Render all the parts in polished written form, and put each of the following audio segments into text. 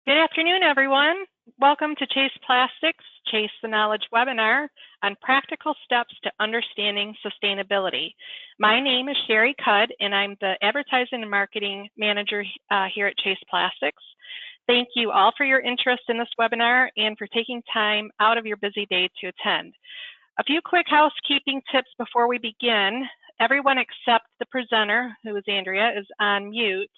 Good afternoon, everyone. Welcome to Chase Plastics, Chase the Knowledge webinar on practical steps to understanding sustainability. My name is Sherry Cudd, and I'm the Advertising and Marketing Manager here at Chase Plastics. Thank you all for your interest in this webinar and for taking time out of your busy day to attend. A few quick housekeeping tips before we begin. Everyone except the presenter, who is Andrea, is on mute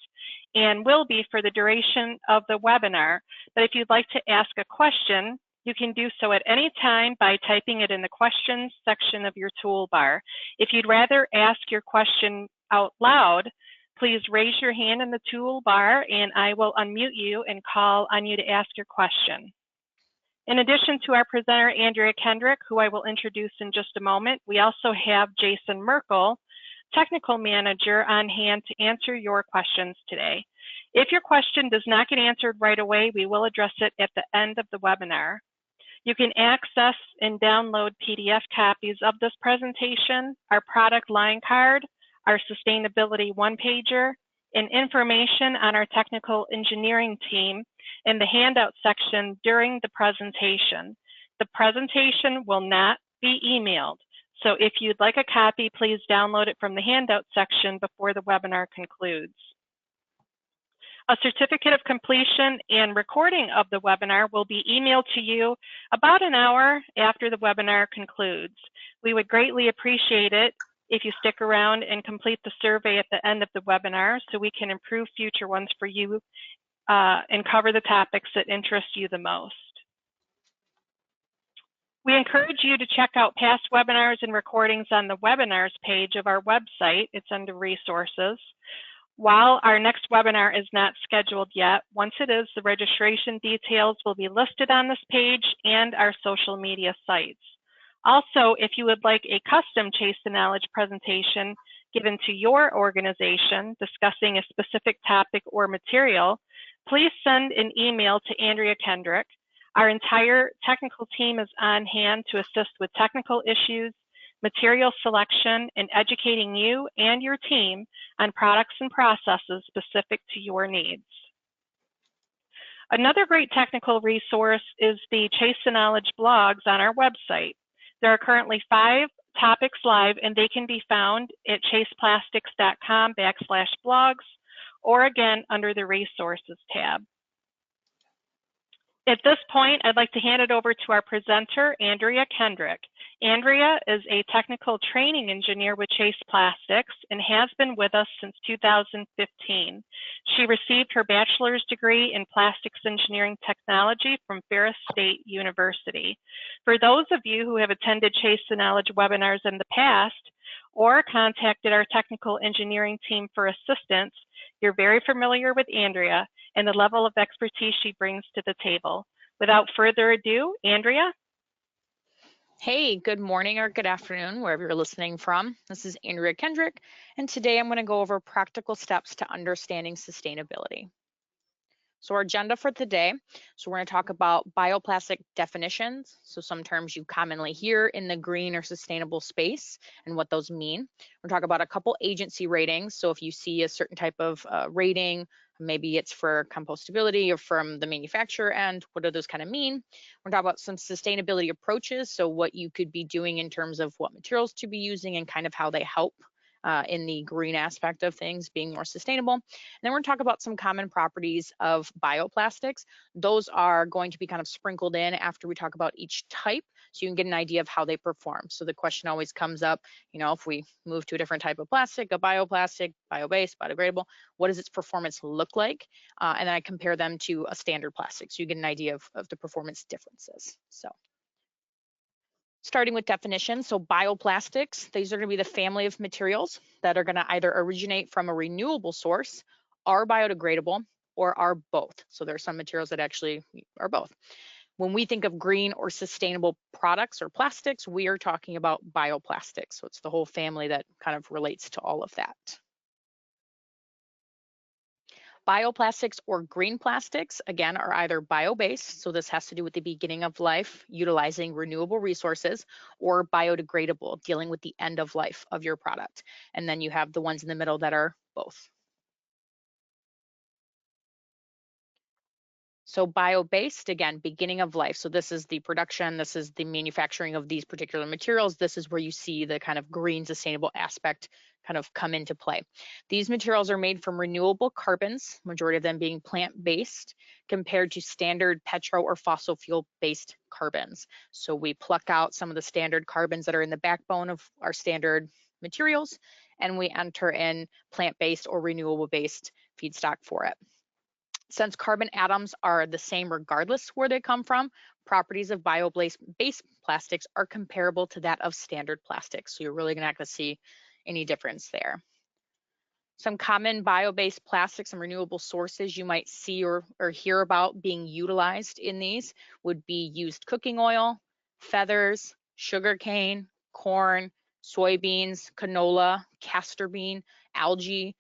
and will be for the duration of the webinar. But if you'd like to ask a question, you can do so at any time by typing it in the questions section of your toolbar. If you'd rather ask your question out loud, please raise your hand in the toolbar and I will unmute you and call on you to ask your question. In addition to our presenter, Andrea Kendrick, who I will introduce in just a moment, we also have Jason Merkel, Technical Manager, on hand to answer your questions today. If your question does not get answered right away, we will address it at the end of the webinar. You can access and download PDF copies of this presentation, our product line card, our sustainability one-pager, and information on our technical engineering team in the handout section during the presentation. The presentation will not be emailed, so if you'd like a copy, please download it from the handout section before the webinar concludes. A certificate of completion and recording of the webinar will be emailed to you about an hour after the webinar concludes. We would greatly appreciate it if you stick around and complete the survey at the end of the webinar so we can improve future ones for you and cover the topics that interest you the most. We encourage you to check out past webinars and recordings on the webinars page of our website. It's under resources. While our next webinar is not scheduled yet, once it is, the registration details will be listed on this page and our social media sites. Also, if you would like a custom Chase the Knowledge presentation given to your organization discussing a specific topic or material, please send an email to Andrea Kendrick. Our entire technical team is on hand to assist with technical issues, material selection, and educating you and your team on products and processes specific to your needs. Another great technical resource is the Chase the Knowledge blogs on our website. There are currently 5 topics live, and they can be found at chaseplastics.com/blogs, or again, under the resources tab. At this point, I'd like to hand it over to our presenter, Andrea Kendrick. Andrea is a technical training engineer with Chase Plastics and has been with us since 2015. She received her bachelor's degree in plastics engineering technology from Ferris State University. For those of you who have attended Chase the Knowledge webinars in the past or contacted our technical engineering team for assistance, you're very familiar with Andrea and the level of expertise she brings to the table. Without further ado, Andrea. Hey, good morning or good afternoon, wherever you're listening from. This is Andrea Kendrick, and today I'm going to go over practical steps to understanding sustainability. So our agenda for today, so we're going to talk about bioplastic definitions, so some terms you commonly hear in the green or sustainable space and what those mean. We're going to talk about a couple agency ratings, so if you see a certain type of rating, maybe it's for compostability or from the manufacturer end, what do those kind of mean? We're talking about some sustainability approaches, so what you could be doing in terms of what materials to be using and kind of how they help in the green aspect of things being more sustainable. And then we're going to talk about some common properties of bioplastics. Those are going to be kind of sprinkled in after we talk about each type, so you can get an idea of how they perform. So the question always comes up, you know, if we move to a different type of plastic, a bioplastic, bio-based, biodegradable, what does its performance look like? And then I compare them to a standard plastic, so you get an idea of the performance differences. So starting with definition, so bioplastics, these are going to be the family of materials that are going to either originate from a renewable source, are biodegradable, or are both. So there are some materials that actually are both. When we think of green or sustainable products or plastics, we are talking about bioplastics. So it's the whole family that kind of relates to all of that. Bioplastics or green plastics, again, are either bio-based, so this has to do with the beginning of life, utilizing renewable resources, or biodegradable, dealing with the end of life of your product. And then you have the ones in the middle that are both. So bio-based, again, beginning of life. So this is the production, this is the manufacturing of these particular materials. This is where you see the kind of green sustainable aspect kind of come into play. These materials are made from renewable carbons, majority of them being plant-based, compared to standard petro or fossil fuel-based carbons. So we pluck out some of the standard carbons that are in the backbone of our standard materials, and we enter in plant-based or renewable-based feedstock for it. Since carbon atoms are the same regardless where they come from, properties of bio-based plastics are comparable to that of standard plastics. So you're really not going to see any difference there. Some common bio-based plastics and renewable sources you might see or hear about being utilized in these would be used cooking oil, feathers, sugarcane, corn, soybeans, canola, castor bean, algae.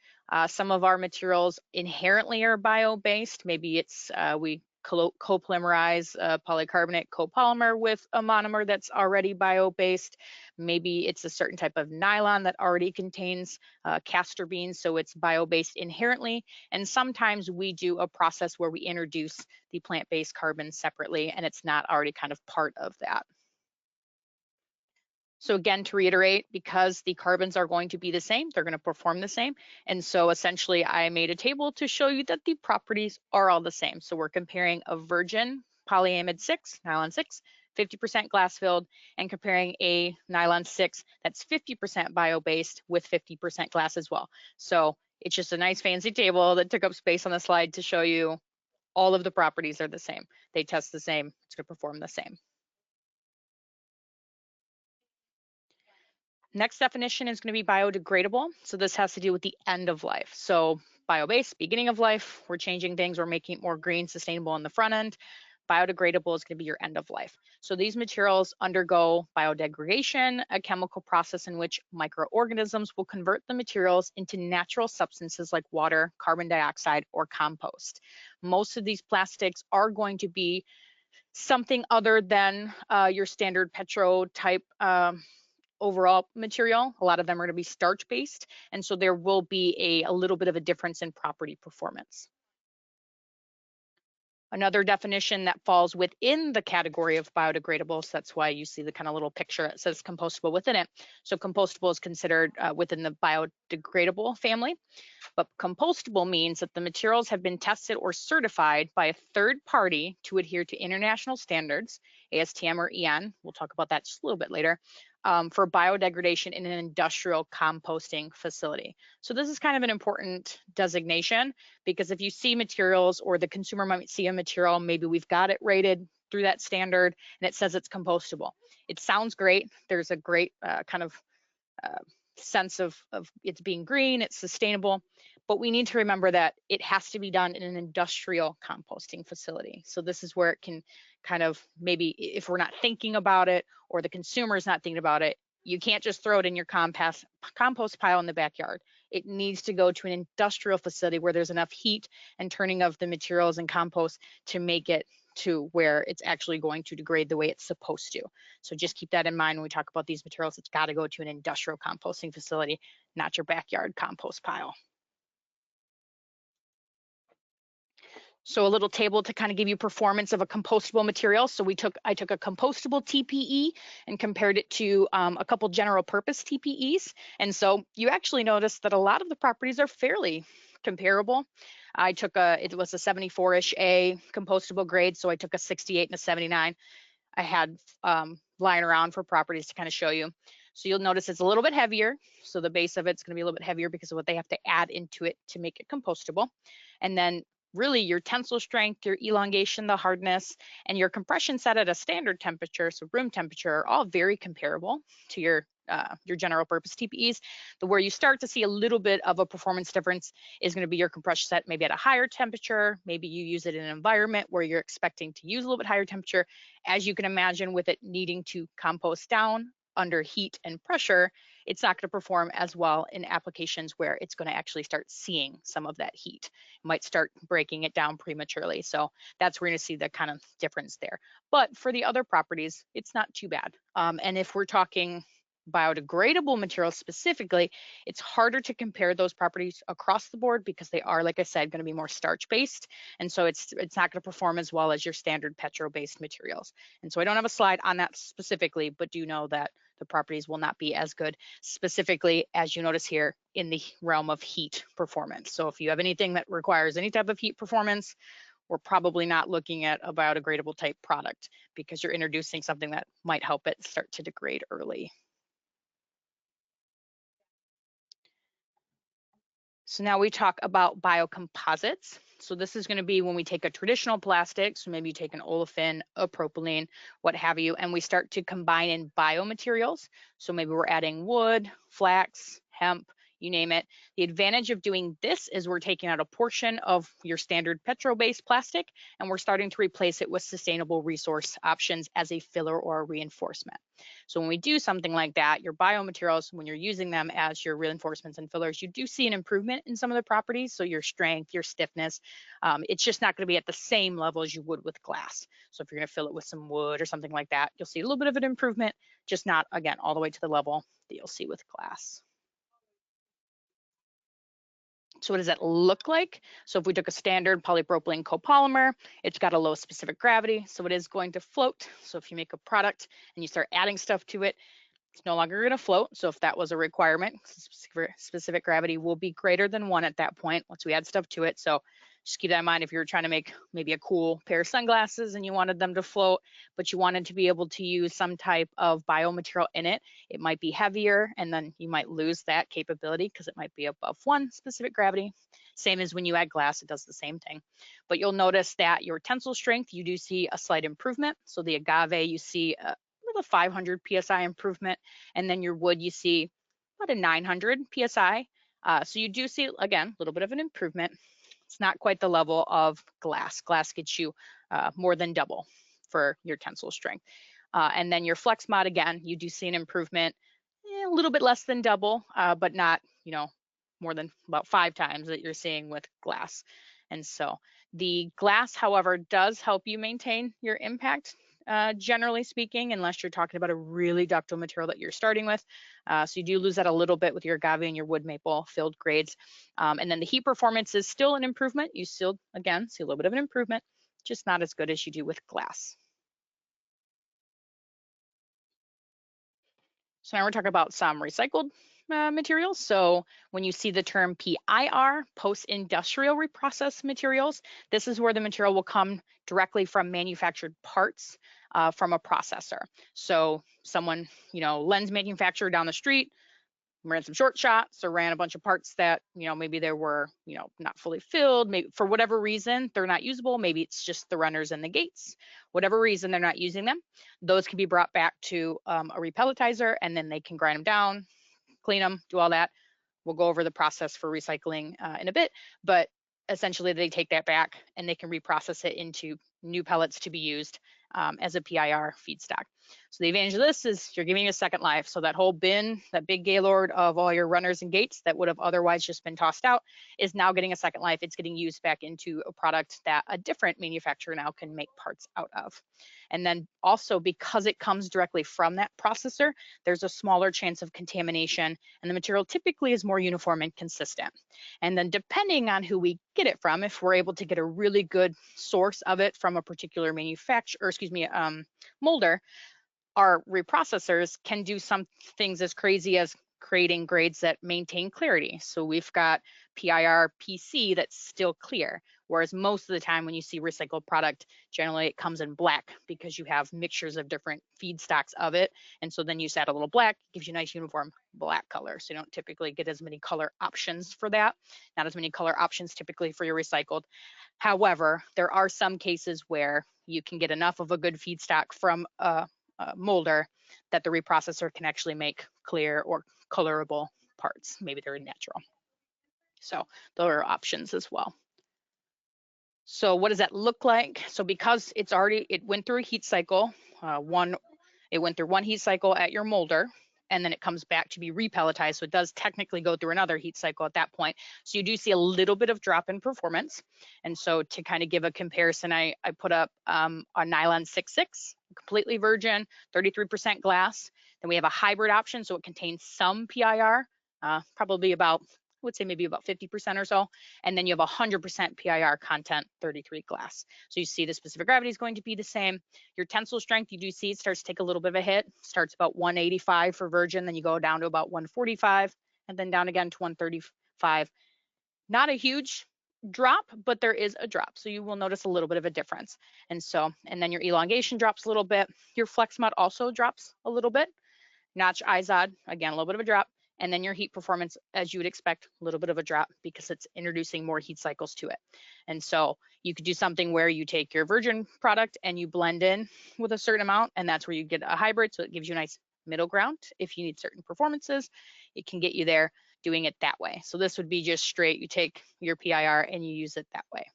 Some of our materials inherently are bio-based. Maybe it's we copolymerize polycarbonate copolymer with a monomer that's already bio-based. Maybe it's a certain type of nylon that already contains castor beans, so it's bio-based inherently. And sometimes we do a process where we introduce the plant-based carbon separately, and it's not already kind of part of that. So again, to reiterate, because the carbons are going to be the same, they're going to perform the same. And so essentially I made a table to show you that the properties are all the same. So we're comparing a virgin polyamide 6, nylon 6, 50% glass filled, and comparing a nylon 6 that's 50% bio-based with 50% glass as well. So it's just a nice fancy table that took up space on the slide to show you all of the properties are the same. They test the same, it's going to perform the same. Next definition is going to be biodegradable. So this has to do with the end of life. So bio-based, beginning of life, we're changing things, we're making it more green, sustainable on the front end. Biodegradable is going to be your end of life. So these materials undergo biodegradation, a chemical process in which microorganisms will convert the materials into natural substances like water, carbon dioxide, or compost. Most of these plastics are going to be something other than your standard petro type overall material. A lot of them are going to be starch based, and so there will be a little bit of a difference in property performance. Another definition that falls within the category of biodegradable, so that's why you see the kind of little picture that says compostable within it. So compostable is considered within the biodegradable family, but compostable means that the materials have been tested or certified by a third party to adhere to international standards, ASTM or EN, we'll talk about that just a little bit later, for biodegradation in an industrial composting facility. So this is kind of an important designation, because if you see materials or the consumer might see a material, maybe we've got it rated through that standard and it says it's compostable. It sounds great. There's a great kind of sense of it's being green, it's sustainable, but we need to remember that it has to be done in an industrial composting facility. So this is where it can kind of, maybe if we're not thinking about it or the consumer is not thinking about it, you can't just throw it in your compost pile in the backyard. It needs to go to an industrial facility where there's enough heat and turning of the materials and compost to make it to where it's actually going to degrade the way it's supposed to. So just keep that in mind when we talk about these materials. It's got to go to an industrial composting facility, not your backyard compost pile. So a little table to kind of give you performance of a compostable material. So I took a compostable TPE and compared it to a couple general purpose TPEs. And so you actually notice that a lot of the properties are fairly comparable. It was a 74-ish A compostable grade, so I took a 68 and a 79. I had lying around for properties to kind of show you. So you'll notice it's a little bit heavier. So the base of it's going to be a little bit heavier because of what they have to add into it to make it compostable. And then really your tensile strength, your elongation, the hardness, and your compression set at a standard temperature, so room temperature, are all very comparable to your general purpose TPEs. Where you start to see a little bit of a performance difference is going to be your compression set maybe at a higher temperature. Maybe you use it in an environment where you're expecting to use a little bit higher temperature. As you can imagine, with it needing to compost down under heat and pressure, it's not going to perform as well in applications where it's going to actually start seeing some of that heat. It might start breaking it down prematurely. So that's where we're going to see the kind of difference there. But for the other properties, it's not too bad. And if we're talking biodegradable materials specifically, it's harder to compare those properties across the board because they are, like I said, going to be more starch-based. And so it's not going to perform as well as your standard petro-based materials. And so I don't have a slide on that specifically, but do know that the properties will not be as good, specifically as you notice here in the realm of heat performance. So if you have anything that requires any type of heat performance, we're probably not looking at a biodegradable type product because you're introducing something that might help it start to degrade early. So now we talk about biocomposites. So this is going to be when we take a traditional plastic, so maybe you take an olefin, a propylene, what have you, and we start to combine in biomaterials. So maybe we're adding wood, flax, hemp, you name it. The advantage of doing this is we're taking out a portion of your standard petro-based plastic and we're starting to replace it with sustainable resource options as a filler or a reinforcement. So when we do something like that, your biomaterials, when you're using them as your reinforcements and fillers, you do see an improvement in some of the properties. So your strength, your stiffness, it's just not going to be at the same level as you would with glass. So if you're going to fill it with some wood or something like that, you'll see a little bit of an improvement, just not, again, all the way to the level that you'll see with glass. So what does that look like? So if we took a standard polypropylene copolymer, it's got a low specific gravity, so it is going to float. So if you make a product and you start adding stuff to it, it's no longer going to float. So if that was a requirement, specific gravity will be greater than 1 at that point once we add stuff to it. So just keep that in mind if you're trying to make maybe a cool pair of sunglasses and you wanted them to float, but you wanted to be able to use some type of biomaterial in it. It might be heavier and then you might lose that capability because it might be above 1 specific gravity. Same as when you add glass, it does the same thing. But you'll notice that your tensile strength, you do see a slight improvement. So the agave, you see a 500 psi improvement, and then your wood you see about a 900 psi. So you do see, again, a little bit of an improvement. It's not quite the level of glass. Glass gets you more than double for your tensile strength. And then your flex mod, again, you do see an improvement, a little bit less than double, but not, more than about 5 times that you're seeing with glass. And so the glass, however, does help you maintain your impact, generally speaking, unless you're talking about a really ductile material that you're starting with. So you do lose that a little bit with your agave and your wood maple filled grades. And then the heat performance is still an improvement. You still, again, see a little bit of an improvement, just not as good as you do with glass. So now we're talking about some recycled materials. So when you see the term PIR, post-industrial reprocessed materials, this is where the material will come directly from manufactured parts from a processor. So someone, lens manufacturer down the street, ran some short shots or ran a bunch of parts that, maybe they were, not fully filled, maybe for whatever reason, they're not usable. Maybe it's just the runners and the gates, whatever reason they're not using them. Those can be brought back to a repelletizer and then they can grind them down, clean them, do all that. We'll go over the process for recycling in a bit, but essentially they take that back and they can reprocess it into new pellets to be used as a PIR feedstock. So the advantage of this is you're giving it a second life. So that whole bin, that big gaylord of all your runners and gates that would have otherwise just been tossed out is now getting a second life. It's getting used back into a product that a different manufacturer now can make parts out of. And then also because it comes directly from that processor, there's a smaller chance of contamination and the material typically is more uniform and consistent. And then depending on who we get it from, if we're able to get a really good source of it from a particular manufacturer, molder, our reprocessors can do some things as crazy as creating grades that maintain clarity. So we've got PIR PC that's still clear, whereas most of the time when you see recycled product, generally it comes in black because you have mixtures of different feedstocks of it. And so then you just add a little black, gives you a nice uniform black color. So you don't typically get as many color options for that. Not as many color options typically for your recycled. However, there are some cases where you can get enough of a good feedstock from a molder that the reprocessor can actually make clear or colorable parts. Maybe they're natural. So those are options as well. So what does that look like? So because it went through a heat cycle, it went through one heat cycle at your molder. and then it comes back to be repelletized. So it does technically go through another heat cycle at that point. So you do see a little bit of drop in performance. And so to kind of give a comparison, I put up a nylon 6.6, completely virgin, 33% glass. Then we have a hybrid option, so it contains some PIR, probably about, I would say maybe about 50% or so. And then you have 100% PIR content, 33 glass. So you see the specific gravity is going to be the same. Your tensile strength, you do see it starts to take a little bit of a hit. Starts about 185 for virgin, then you go down to about 145, and then down again to 135. Not a huge drop, but there is a drop. So you will notice a little bit of a difference. And then your elongation drops a little bit. Your flex mod also drops a little bit. Notch IZOD, again, a little bit of a drop. And then your heat performance, as you would expect, a little bit of a drop because it's introducing more heat cycles to it. And so you could do something where you take your virgin product and you blend in with a certain amount, and that's where you get a hybrid. So it gives you a nice middle ground. If you need certain performances, it can get you there doing it that way. So this would be just straight, you take your PIR and you use it that way.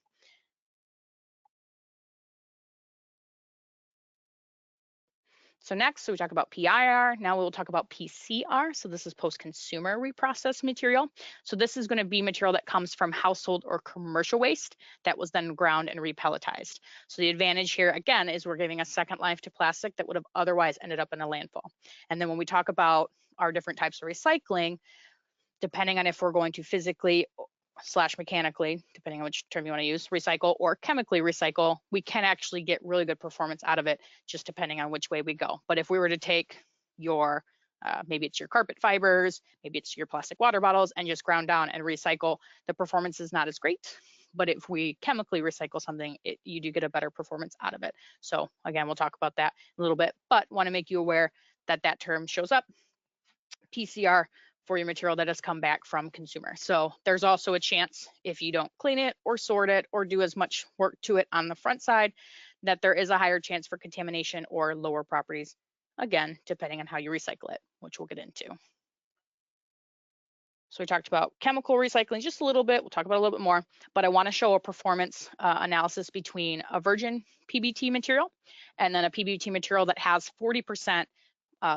So next, we talk about PIR. Now we'll talk about PCR. So this is post-consumer reprocessed material. So this is going to be material that comes from household or commercial waste that was then ground and repelletized. So the advantage here, again, is we're giving a second life to plastic that would have otherwise ended up in a landfill. And then when we talk about our different types of recycling, depending on if we're going to physically / mechanically, depending on which term you want to use, recycle or chemically recycle, we can actually get really good performance out of it, just depending on which way we go. But if we were to take your, maybe it's your carpet fibers, maybe it's your plastic water bottles, and just ground down and recycle, the performance is not as great. But if we chemically recycle something, you do get a better performance out of it. So again, we'll talk about that a little bit, but want to make you aware that that term shows up, PCR, for your material that has come back from consumer. So there's also a chance if you don't clean it or sort it or do as much work to it on the front side, that there is a higher chance for contamination or lower properties, again, depending on how you recycle it, which we'll get into. So we talked about chemical recycling just a little bit. We'll talk about it a little bit more, but I want to show a performance analysis between a virgin PBT material and then a PBT material that has 40%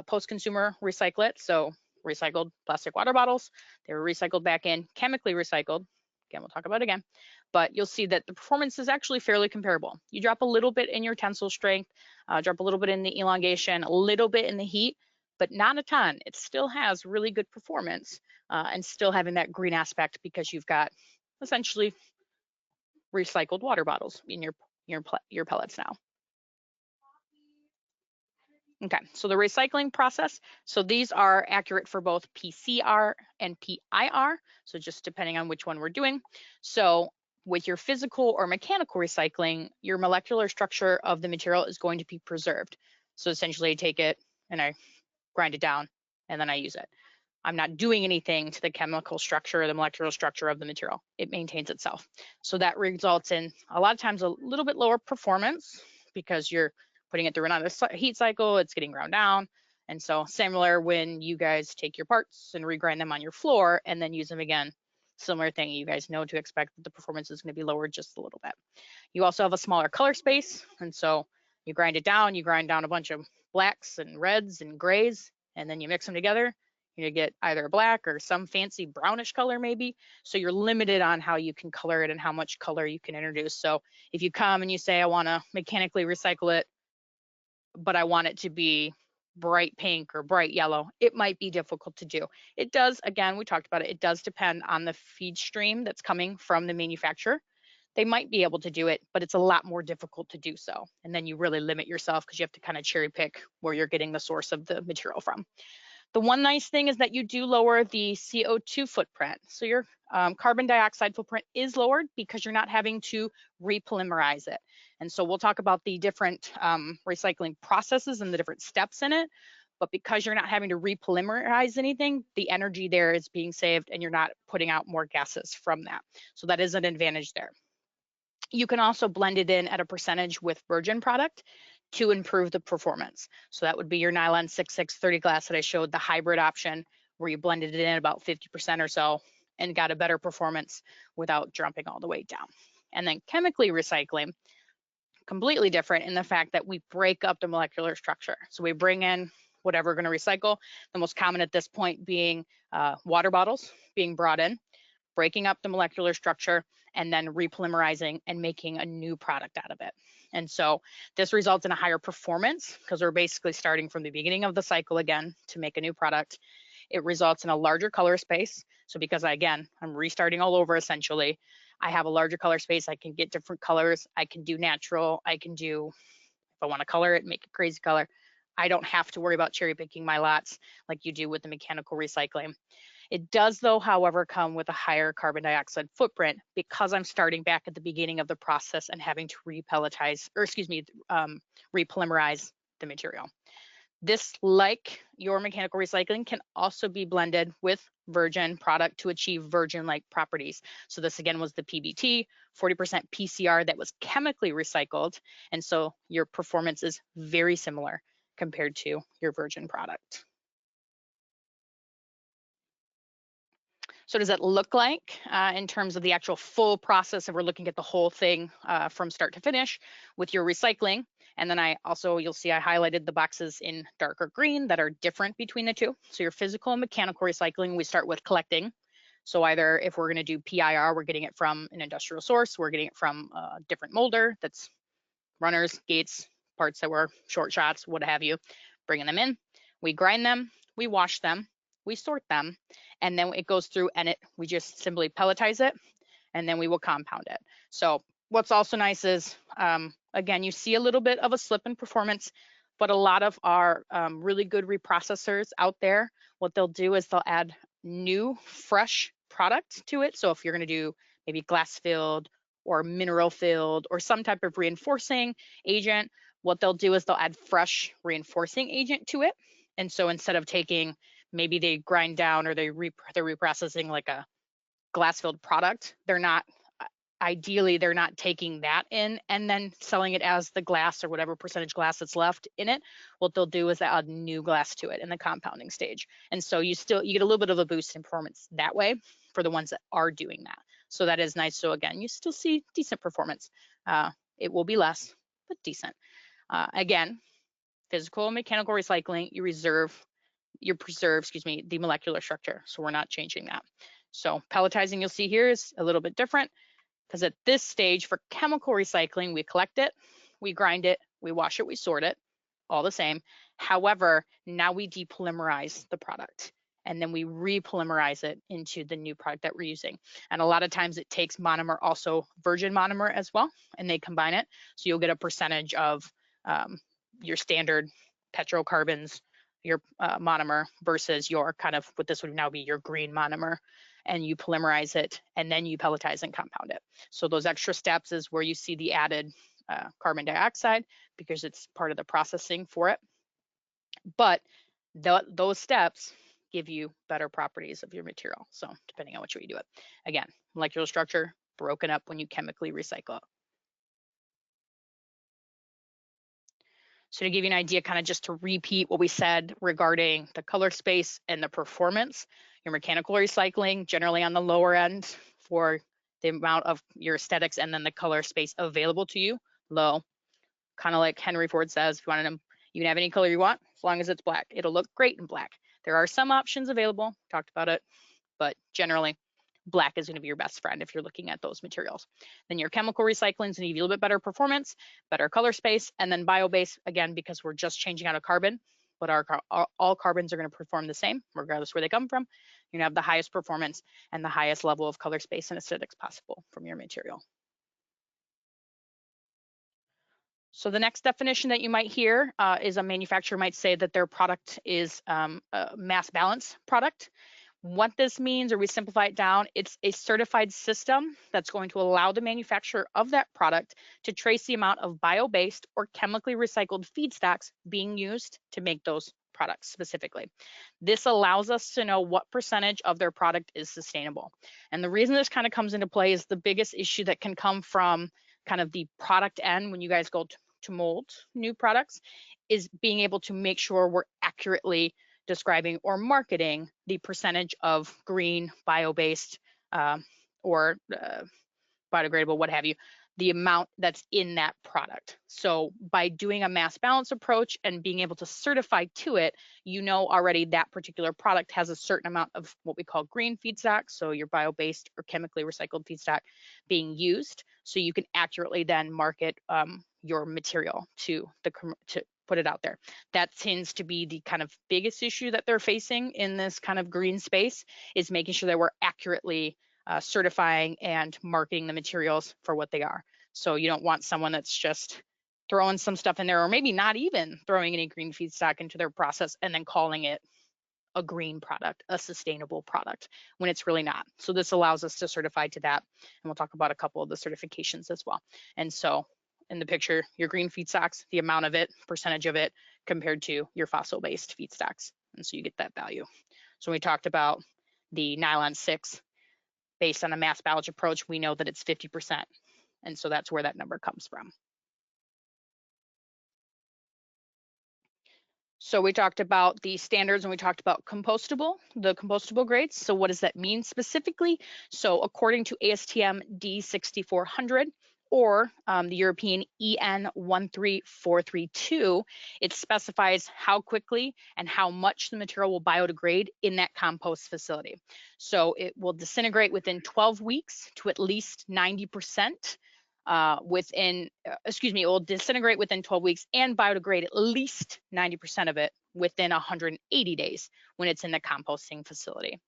post-consumer recyclate. So recycled plastic water bottles, they were recycled back in, chemically recycled. Again, we'll talk about it again, but you'll see that the performance is actually fairly comparable. You drop a little bit in your tensile strength, drop a little bit in the elongation, a little bit in the heat, but not a ton. It still has really good performance and still having that green aspect because you've got essentially recycled water bottles in your pellets now. Okay, so the recycling process, so these are accurate for both PCR and PIR, so just depending on which one we're doing. So with your physical or mechanical recycling, your molecular structure of the material is going to be preserved. So essentially I take it and I grind it down and then I use it. I'm not doing anything to the chemical structure or the molecular structure of the material. It maintains itself. So that results in a lot of times a little bit lower performance because you're putting it through another heat cycle, it's getting ground down. And so similar when you guys take your parts and regrind them on your floor and then use them again, similar thing, you guys know to expect that the performance is going to be lowered just a little bit. You also have a smaller color space. And so you grind it down, you grind down a bunch of blacks and reds and grays, and then you mix them together. You get either a black or some fancy brownish color maybe. So you're limited on how you can color it and how much color you can introduce. So if you come and you say, I want to mechanically recycle it, but I want it to be bright pink or bright yellow, it might be difficult to do. It does, again, we talked about it, it does depend on the feed stream that's coming from the manufacturer. They might be able to do it, but it's a lot more difficult to do so. And then you really limit yourself because you have to kind of cherry pick where you're getting the source of the material from. The one nice thing is that you do lower the CO2 footprint. So your carbon dioxide footprint is lowered because you're not having to repolymerize it. And so we'll talk about the different recycling processes and the different steps in it. But because you're not having to repolymerize anything, the energy there is being saved and you're not putting out more gases from that. So that is an advantage there. You can also blend it in at a percentage with virgin product to improve the performance. So that would be your nylon 6.6 30 glass that I showed, the hybrid option where you blended it in about 50% or so and got a better performance without jumping all the way down. And then chemically recycling, completely different in the fact that we break up the molecular structure. So we bring in whatever we're going to recycle. The most common at this point being water bottles being brought in, breaking up the molecular structure, and then repolymerizing and making a new product out of it. And so this results in a higher performance because we're basically starting from the beginning of the cycle again to make a new product. It results in a larger color space. So because I'm restarting all over essentially, I have a larger color space. I can get different colors. I can do natural. I can do, if I want to color it, make a crazy color. I don't have to worry about cherry picking my lots like you do with the mechanical recycling. It does, though, however, come with a higher carbon dioxide footprint because I'm starting back at the beginning of the process and having to repelletize, or excuse me, repolymerize the material. This, like your mechanical recycling, can also be blended with virgin product to achieve virgin-like properties. So this again was the PBT, 40% PCR that was chemically recycled. And so your performance is very similar compared to your virgin product. So does it look like in terms of the actual full process, if we're looking at the whole thing from start to finish with your recycling? And then you'll see I highlighted the boxes in darker green that are different between the two. So your physical and mechanical recycling, we start with collecting. So either if we're going to do PIR, we're getting it from an industrial source, we're getting it from a different molder that's runners, gates, parts that were short shots, what have you, bringing them in. We grind them, we wash them, we sort them, and then it goes through and we just simply pelletize it, and then we will compound it. So what's also nice is, again, you see a little bit of a slip in performance, but a lot of our really good reprocessors out there, what they'll do is they'll add new, fresh product to it. So if you're going to do maybe glass filled or mineral filled or some type of reinforcing agent, what they'll do is they'll add fresh reinforcing agent to it. And so instead of taking, maybe they grind down or they're reprocessing like a glass filled product, ideally they're not taking that in and then selling it as the glass or whatever percentage glass that's left in it. What they'll do is add new glass to it in the compounding stage. And so you get a little bit of a boost in performance that way for the ones that are doing that. So that is nice. So again, you still see decent performance. It will be less, but decent. Again, physical and mechanical recycling, you preserve, the molecular structure. So we're not changing that. So pelletizing you'll see here is a little bit different because at this stage for chemical recycling, we collect it, we grind it, we wash it, we sort it, all the same. However, now we depolymerize the product and then we repolymerize it into the new product that we're using. And a lot of times it takes monomer, also virgin monomer as well, and they combine it. So you'll get a percentage of your standard petrocarbons, your monomer versus your kind of, what this would now be your green monomer, and you polymerize it and then you pelletize and compound it. So those extra steps is where you see the added carbon dioxide because it's part of the processing for it. But those steps give you better properties of your material. So depending on which way you do it. Again, molecular structure broken up when you chemically recycle it. So to give you an idea, kind of just to repeat what we said regarding the color space and the performance, your mechanical recycling generally on the lower end for the amount of your aesthetics and then the color space available to you, low. Kind of like Henry Ford says, if you wanted them, you can have any color you want as long as it's black. It'll look great in black. There are some options available, talked about it, but generally black is going to be your best friend if you're looking at those materials. Then your chemical recycling is going to give you a little bit better performance, better color space, and then biobased, again, because we're just changing out a carbon, but all carbons are going to perform the same, regardless where they come from. You're going to have the highest performance and the highest level of color space and aesthetics possible from your material. So the next definition that you might hear is a manufacturer might say that their product is a mass balance product. What this means, or we simplify it down, it's a certified system that's going to allow the manufacturer of that product to trace the amount of bio-based or chemically recycled feedstocks being used to make those products specifically. This allows us to know what percentage of their product is sustainable. And the reason this kind of comes into play is the biggest issue that can come from kind of the product end when you guys go to mold new products is being able to make sure we're accurately describing or marketing the percentage of green, bio-based, or biodegradable, what have you, the amount that's in that product. So by doing a mass balance approach and being able to certify to it, you know already that particular product has a certain amount of what we call green feedstock, so your bio-based or chemically recycled feedstock being used, so you can accurately then market your material to put it out there. That tends to be the kind of biggest issue that they're facing in this kind of green space, is making sure that we're accurately certifying and marketing the materials for what they are. So you don't want someone that's just throwing some stuff in there, or maybe not even throwing any green feedstock into their process and then calling it a green product, a sustainable product, when it's really not. So this allows us to certify to that. And we'll talk about a couple of the certifications as well. And so in the picture, your green feedstocks, the amount of it, percentage of it, compared to your fossil-based feedstocks. And so you get that value. So we talked about the nylon 6, based on a mass balance approach, we know that it's 50%. And so that's where that number comes from. So we talked about the standards and we talked about the compostable grades. So what does that mean specifically? So according to ASTM D6400 or the European EN 13432, it specifies how quickly and how much the material will biodegrade in that compost facility. So it will disintegrate within 12 weeks to at least 90%. It will disintegrate within 12 weeks and biodegrade at least 90% of it within 180 days when it's in the composting facility.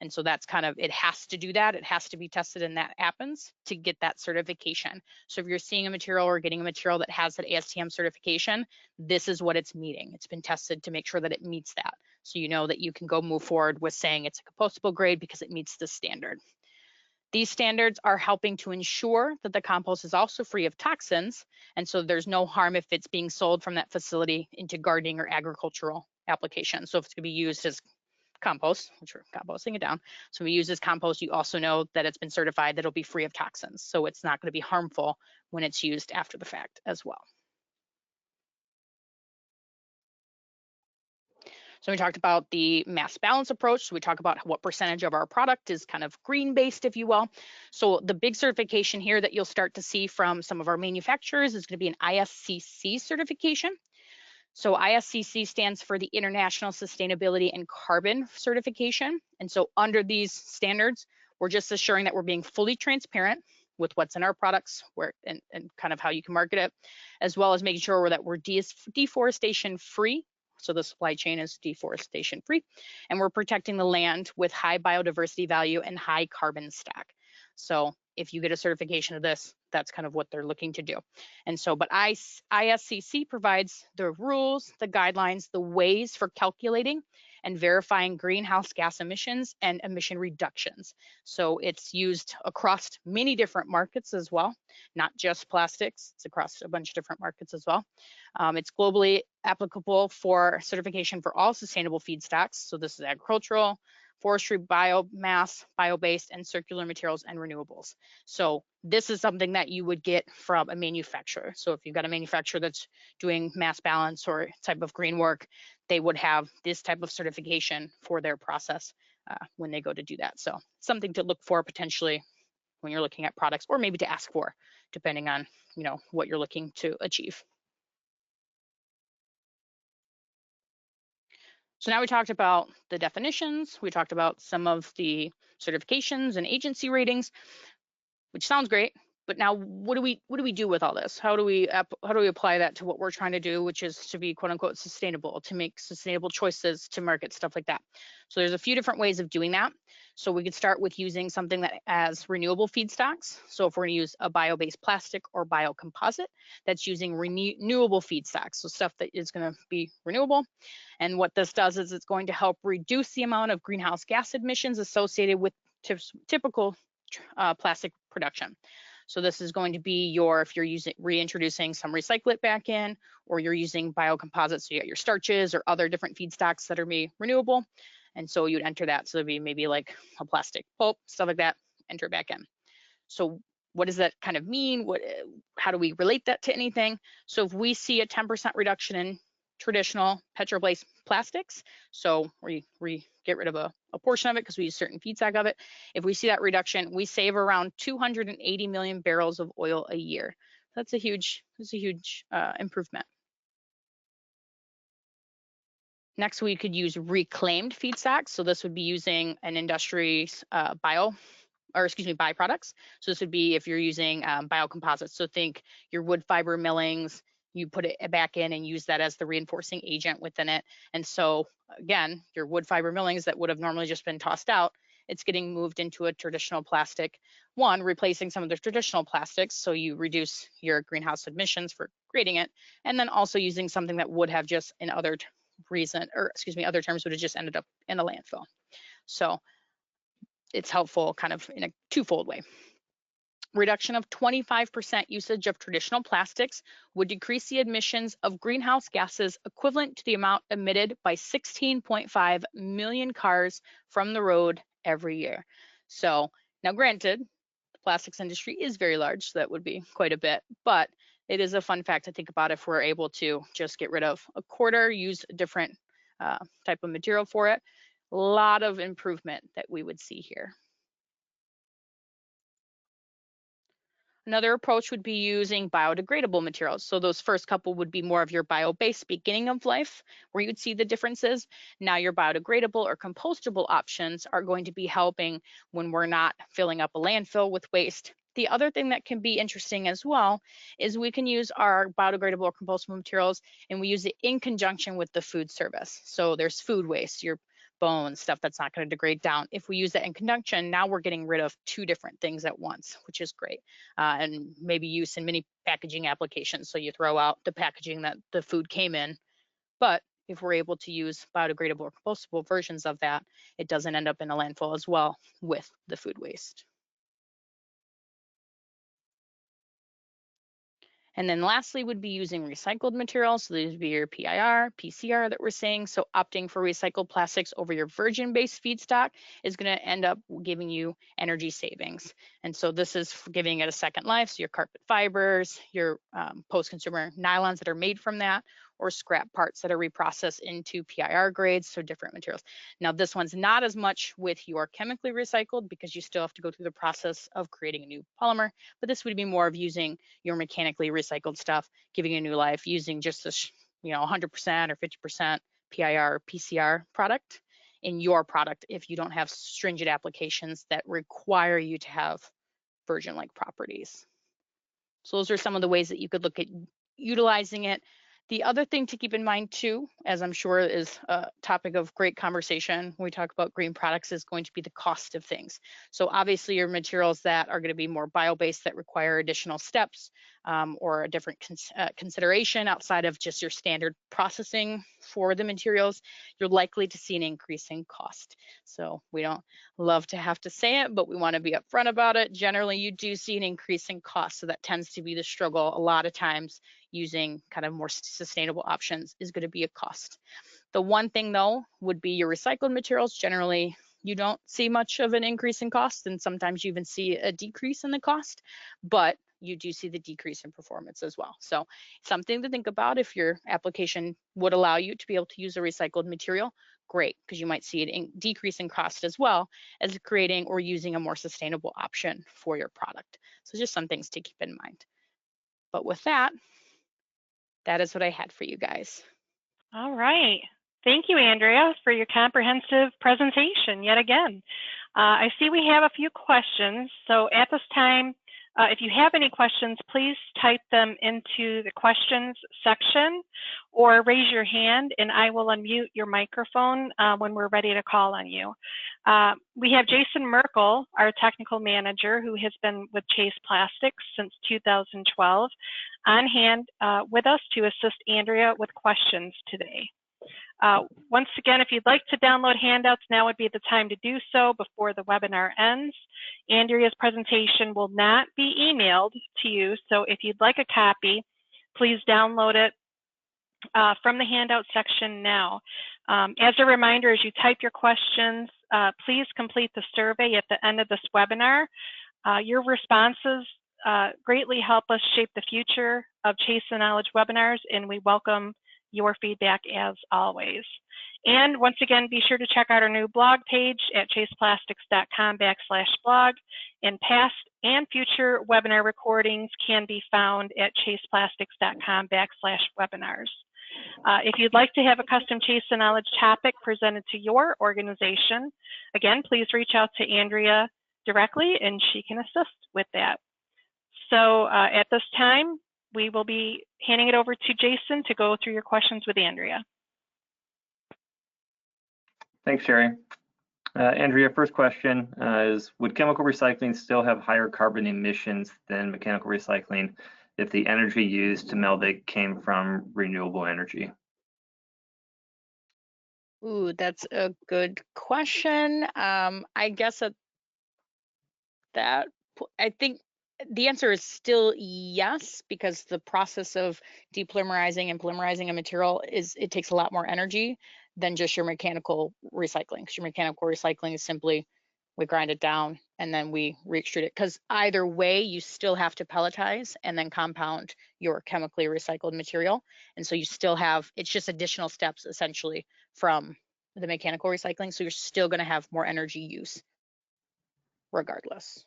And so that's kind of, it has to do that. It has to be tested, and that happens to get that certification. So if you're seeing a material or getting a material that has that ASTM certification, this is what it's meeting. It's been tested to make sure that it meets that. So you know that you can go move forward with saying it's a compostable grade because it meets the standard. These standards are helping to ensure that the compost is also free of toxins, and so there's no harm if it's being sold from that facility into gardening or agricultural applications. So if it's going to be used as compost, which we're composting it down, so we use as compost, you also know that it's been certified that it'll be free of toxins, so it's not going to be harmful when it's used after the fact as well. So we talked about the mass balance approach. So we talk about what percentage of our product is kind of green based, if you will. So the big certification here that you'll start to see from some of our manufacturers is going to be an ISCC certification. So ISCC stands for the International Sustainability and Carbon Certification. And so under these standards, we're just assuring that we're being fully transparent with what's in our products, and kind of how you can market it, as well as making sure that we're deforestation free. So the supply chain is deforestation free, and we're protecting the land with high biodiversity value and high carbon stack. So if you get a certification of this, that's kind of what they're looking to do. And so, but ISCC provides the rules, the guidelines, the ways for calculating and verifying greenhouse gas emissions and emission reductions. So it's used across many different markets as well, not just plastics, it's across a bunch of different markets as well. It's globally applicable for certification for all sustainable feedstocks. So this is agricultural, forestry, biomass, bio-based, and circular materials and renewables. So this is something that you would get from a manufacturer. So if you've got a manufacturer that's doing mass balance or type of green work, they would have this type of certification for their process when they go to do that. So something to look for potentially when you're looking at products, or maybe to ask for, depending on what you're looking to achieve. So now we talked about the definitions, we talked about some of the certifications and agency ratings, which sounds great, but now what do we do with all this? How do we apply that to what we're trying to do, which is to be quote unquote sustainable, to make sustainable choices to market, stuff like that. So there's a few different ways of doing that. So we could start with using something that has renewable feedstocks. So if we're going to use a bio-based plastic or biocomposite, that's using renewable feedstocks, so stuff that is going to be renewable. And what this does is it's going to help reduce the amount of greenhouse gas emissions associated with typical plastic production. So this is going to be if you're reintroducing some recyclate back in, or you're using biocomposites, so you got your starches or other different feedstocks that are renewable. And so you'd enter that. So it'd be maybe like a plastic pulp, stuff like that, enter it back in. So what does that kind of mean? How do we relate that to anything? So if we see a 10% reduction in traditional petro-based plastics. So we get rid of a portion of it because we use certain feedstock of it. If we see that reduction, we save around 280 million barrels of oil a year. That's a huge improvement. Next, we could use reclaimed feedstocks. So this would be using an industry's byproducts. So this would be if you're using biocomposites. So think your wood fiber millings, you put it back in and use that as the reinforcing agent within it. And so again, your wood fiber millings that would have normally just been tossed out, it's getting moved into a traditional plastic. One, replacing some of the traditional plastics, so you reduce your greenhouse emissions for creating it, and then also using something that would have just in other terms would have just ended up in a landfill. So it's helpful kind of in a twofold way. Reduction of 25% usage of traditional plastics would decrease the emissions of greenhouse gases equivalent to the amount emitted by 16.5 million cars from the road every year. So now granted, the plastics industry is very large, so that would be quite a bit, but it is a fun fact to think about if we're able to just get rid of a quarter, use a different type of material for it. A lot of improvement that we would see here. Another approach would be using biodegradable materials. So those first couple would be more of your bio-based beginning of life, where you'd see the differences. Now your biodegradable or compostable options are going to be helping when we're not filling up a landfill with waste. The other thing that can be interesting as well is we can use our biodegradable or compostable materials and we use it in conjunction with the food service. So there's food waste, your bones, stuff that's not going to degrade down. If we use that in conjunction, now we're getting rid of two different things at once, which is great. And maybe use in many packaging applications. So you throw out the packaging that the food came in, but if we're able to use biodegradable or compostable versions of that, it doesn't end up in a landfill as well with the food waste. And then lastly would be using recycled materials. So these would be your PIR, PCR that we're seeing. So opting for recycled plastics over your virgin-based feedstock is going to end up giving you energy savings. And so this is giving it a second life. So your carpet fibers, your post-consumer nylons that are made from that, or scrap parts that are reprocessed into PIR grades, so different materials. Now this one's not as much with your chemically recycled because you still have to go through the process of creating a new polymer, but this would be more of using your mechanically recycled stuff, giving a new life, using just this, 100% or 50% PIR or PCR product in your product if you don't have stringent applications that require you to have virgin-like properties. So those are some of the ways that you could look at utilizing it. The other thing to keep in mind too, as I'm sure is a topic of great conversation when we talk about green products, is going to be the cost of things. So obviously your materials that are going to be more bio-based that require additional steps or a different consideration outside of just your standard processing for the materials, you're likely to see an increase in cost. So we don't love to have to say it, but we want to be upfront about it. Generally, you do see an increase in cost. So that tends to be the struggle a lot of times. Using kind of more sustainable options is going to be a cost. The one thing though would be your recycled materials. Generally, you don't see much of an increase in cost, and sometimes you even see a decrease in the cost, but you do see the decrease in performance as well. So something to think about if your application would allow you to be able to use a recycled material, great, because you might see a decrease in cost as well as creating or using a more sustainable option for your product. So just some things to keep in mind. But with that, that is what I had for you guys. All right. Thank you, Andrea, for your comprehensive presentation yet again. I see we have a few questions. So at this time, if you have any questions, please type them into the questions section or raise your hand and I will unmute your microphone when we're ready to call on you. We have Jason Merkel, our technical manager, who has been with Chase Plastics since 2012, on hand with us to assist Andrea with questions today. Once again, if you'd like to download handouts, now would be the time to do so before the webinar ends. Andrea's presentation will not be emailed to you, so if you'd like a copy, please download it from the handout section now. As a reminder, as you type your questions, please complete the survey at the end of this webinar. Your responses greatly help us shape the future of Chase the Knowledge webinars, and we welcome your feedback as always. And once again, be sure to check out our new blog page at chaseplastics.com/blog. And past and future webinar recordings can be found at chaseplastics.com/webinars. If you'd like to have a custom Chase the Knowledge topic presented to your organization, again, please reach out to Andrea directly and she can assist with that. So at this time, we will be handing it over to Jason to go through your questions with Andrea. Thanks, Sherry. Andrea, first question is, would chemical recycling still have higher carbon emissions than mechanical recycling if the energy used to melt it came from renewable energy? Ooh, that's a good question. I guess I think the answer is still yes, because the process of depolymerizing and polymerizing a material it takes a lot more energy than just your mechanical recycling. Because your mechanical recycling is simply we grind it down and then we re-extrude it. Because either way, you still have to pelletize and then compound your chemically recycled material. And so you still have, it's just additional steps essentially from the mechanical recycling. So you're still going to have more energy use regardless.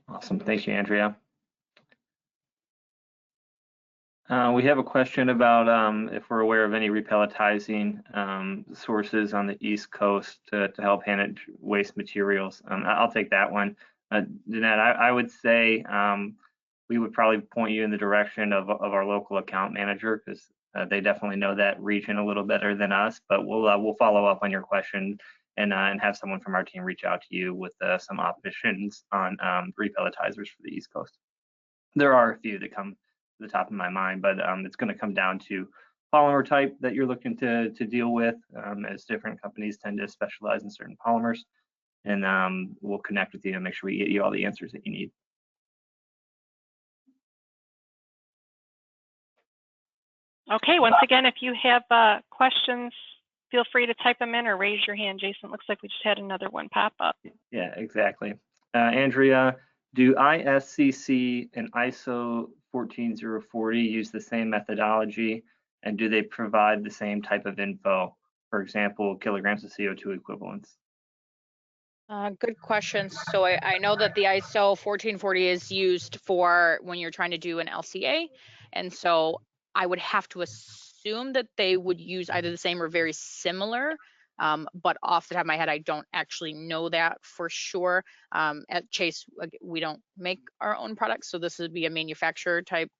Awesome, thank you, Andrea. We have a question about if we're aware of any repelletizing sources on the East Coast to help manage waste materials. I'll take that one. Jeanette, I would say we would probably point you in the direction of our local account manager, because they definitely know that region a little better than us, but we'll follow up on your question and have someone from our team reach out to you with some options on repelletizers for the East Coast. There are a few that come to the top of my mind, but it's going to come down to polymer type that you're looking to deal with, as different companies tend to specialize in certain polymers, and we'll connect with you and make sure we get you all the answers that you need. Okay, once again, if you have questions, feel free to type them in or raise your hand. Jason, looks like we just had another one pop up. Yeah, exactly. Andrea, do ISCC and ISO 14040 use the same methodology, and do they provide the same type of info? For example, kilograms of CO2 equivalents? Good question. So I know that the ISO 1440 is used for when you're trying to do an LCA. And so I would have to assume that they would use either the same or very similar. But off the top of my head, I don't actually know that for sure. At Chase, we don't make our own products. So this would be a manufacturer type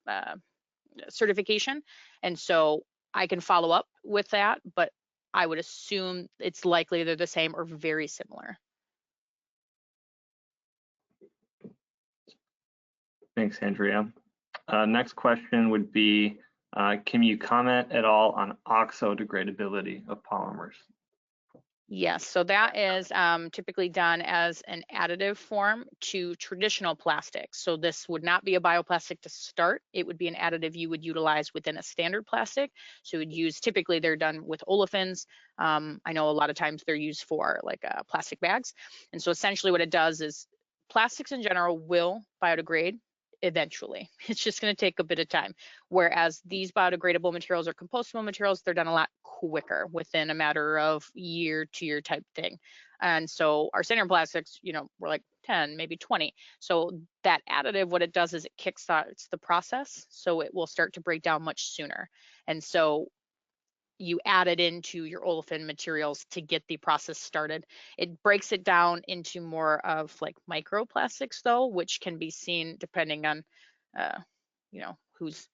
certification. And so I can follow up with that, but I would assume it's likely they're the same or very similar. Thanks, Andrea. Next question would be, can you comment at all on oxo-degradability of polymers? Yes, so that is typically done as an additive form to traditional plastics. So this would not be a bioplastic to start. It would be an additive you would utilize within a standard plastic. So you'd use, typically they're done with olefins. I know a lot of times they're used for like plastic bags. And so essentially what it does is plastics in general will biodegrade eventually. It's just going to take a bit of time. Whereas these biodegradable materials or compostable materials, they're done a lot quicker within a matter of year to year type thing. And so our standard plastics, you know, we're like 10, maybe 20. So that additive, what it does is it kickstarts the process. So it will start to break down much sooner. And so you add it into your olefin materials to get the process started. It breaks it down into more of like microplastics though, which can be seen depending on, you know, who's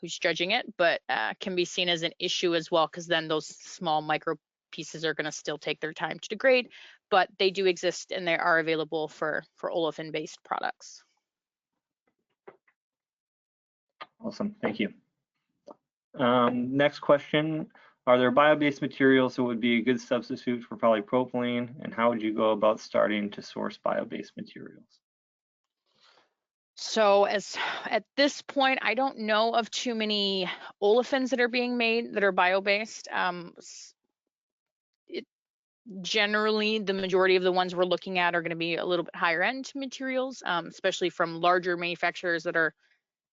judging it, but can be seen as an issue as well, because then those small micro pieces are going to still take their time to degrade, but they do exist and they are available for olefin based products. Awesome, thank you. Next question, are there bio-based materials that would be a good substitute for polypropylene, and how would you go about starting to source bio-based materials? So at this point, I don't know of too many olefins that are being made that are bio-based. Generally, the majority of the ones we're looking at are going to be a little bit higher end materials, especially from larger manufacturers that are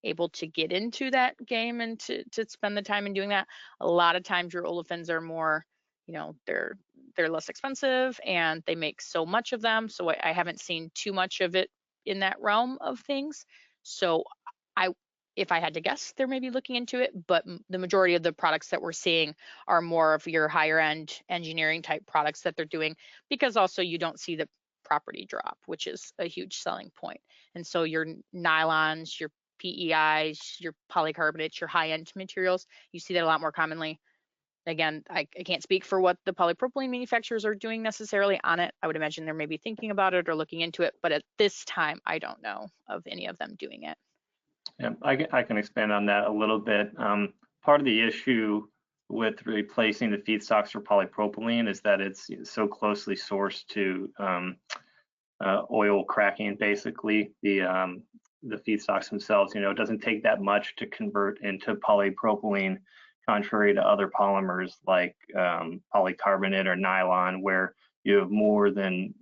able to get into that game and to spend the time in doing that. A lot of times your olefins are more, you know, they're less expensive and they make so much of them. So I haven't seen too much of it in that realm of things. So if I had to guess, they're maybe looking into it, but the majority of the products that we're seeing are more of your higher end engineering type products that they're doing, because also you don't see the property drop, which is a huge selling point. And so your nylons, your PEIs, your polycarbonates, your high end materials, you see that a lot more commonly. Again, I can't speak for what the polypropylene manufacturers are doing necessarily on it. I would imagine they're maybe thinking about it or looking into it, but at this time, I don't know of any of them doing it. Yeah, I can expand on that a little bit. Part of the issue with replacing the feedstocks for polypropylene is that it's so closely sourced to oil cracking. Basically, the feedstocks themselves, it doesn't take that much to convert into polypropylene, contrary to other polymers like polycarbonate or nylon, where you have more than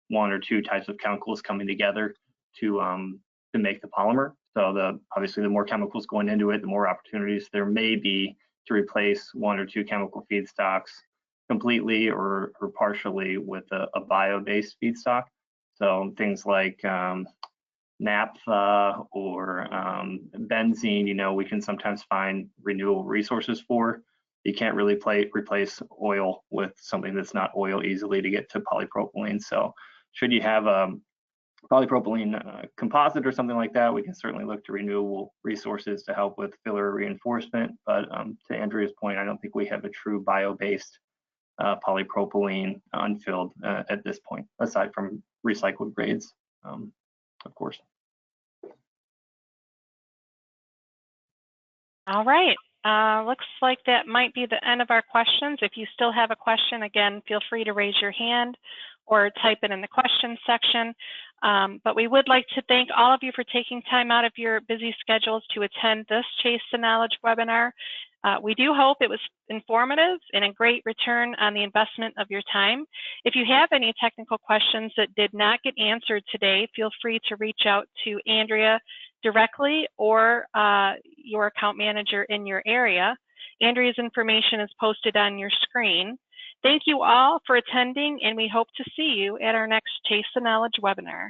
one or two types of chemicals coming together to make the polymer. So obviously the more chemicals going into it, the more opportunities there may be to replace one or two chemical feedstocks completely or partially with a bio-based feedstock. So things like naphtha or benzene, we can sometimes find renewable resources for. You can't really replace oil with something that's not oil easily to get to polypropylene. So should you have a polypropylene composite or something like that, we can certainly look to renewable resources to help with filler reinforcement. But to Andrea's point, I don't think we have a true bio-based polypropylene unfilled at this point, aside from recycled grades, of course. All right. Looks like that might be the end of our questions. If you still have a question, again, feel free to raise your hand or type it in the questions section. But we would like to thank all of you for taking time out of your busy schedules to attend this Chase the Knowledge webinar. We do hope it was informative and a great return on the investment of your time. If you have any technical questions that did not get answered today, feel free to reach out to Andrea directly or your account manager in your area. Andrea's information is posted on your screen. Thank you all for attending, and we hope to see you at our next Chase the Knowledge webinar.